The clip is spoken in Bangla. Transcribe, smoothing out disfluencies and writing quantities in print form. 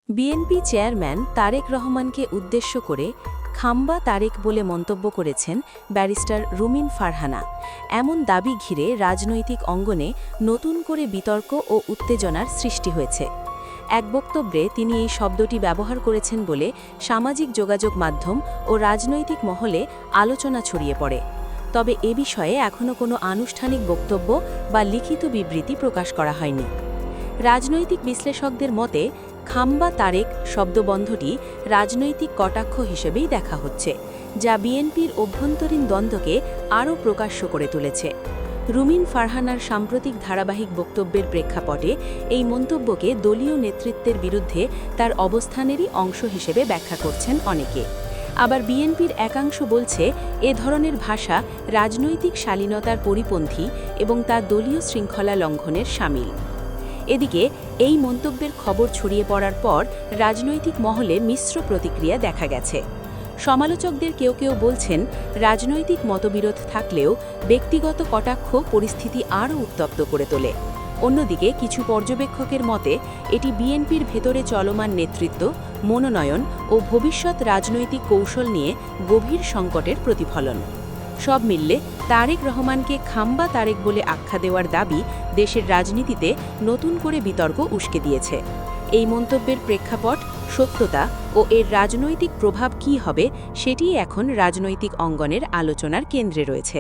বিএনপি চেয়ারম্যান তারেক রহমানকে উদ্দেশ্য করে খাম্বা তারেক বলে মন্তব্য করেছেন ব্যারিস্টার রুমিন ফারহানা। এমন দাবি ঘিরে রাজনৈতিক অঙ্গনে নতুন করে বিতর্ক ও উত্তেজনার সৃষ্টি হয়েছে। এক বক্তব্যে তিনি এই শব্দটি ব্যবহার করেছেন বলে সামাজিক যোগাযোগ মাধ্যম ও রাজনৈতিক মহলে আলোচনা ছড়িয়ে পড়ে। তবে এ বিষয়ে এখনও কোনো আনুষ্ঠানিক বক্তব্য বা লিখিত বিবৃতি প্রকাশ করা হয়নি। রাজনৈতিক বিশ্লেষকদের মতে খাম্বা তারেক শব্দবন্ধটি রাজনৈতিক কটাক্ষ হিসেবেই দেখা হচ্ছে, যা বিএনপির অভ্যন্তরীণ দ্বন্দ্বকে আরও প্রকাশ্য করে তুলেছে। রুমিন ফারহানার সাম্প্রতিক ধারাবাহিক বক্তব্যের প্রেক্ষাপটে এই মন্তব্যকে দলীয় নেতৃত্বের বিরুদ্ধে তার অবস্থানেরই অংশ হিসেবে ব্যাখ্যা করছেন অনেকে। আবার বিএনপির একাংশ বলছে এ ধরনের ভাষা রাজনৈতিক শালীনতার পরিপন্থী এবং তা দলীয় শৃঙ্খলা লঙ্ঘনের শামিল। এদিকে এই মন্তব্যের খবর ছড়িয়ে পড়ার পর রাজনৈতিক মহলে মিশ্র প্রতিক্রিয়া দেখা গেছে। সমালোচকদের কেউ কেউ বলছেন, রাজনৈতিক মতবিরোধ থাকলেও ব্যক্তিগত কটাক্ষ পরিস্থিতি আরও উত্তপ্ত করে তোলে। অন্যদিকে কিছু পর্যবেক্ষকের মতে এটি বিএনপির ভেতরে চলমান নেতৃত্ব, মনোনয়ন ও ভবিষ্যৎ রাজনৈতিক কৌশল নিয়ে গভীর সংকটের প্রতিফলন। সব মিললে তারেক রহমানকে খাম্বা তারেক বলে আখ্যা দেওয়ার দাবি দেশের রাজনীতিতে নতুন করে বিতর্ক উস্কে দিয়েছে। এই মন্তব্যের প্রেক্ষাপট, সত্যতা ও এর রাজনৈতিক প্রভাব কী হবে সেটিই এখন রাজনৈতিক অঙ্গনের আলোচনার কেন্দ্রে রয়েছে।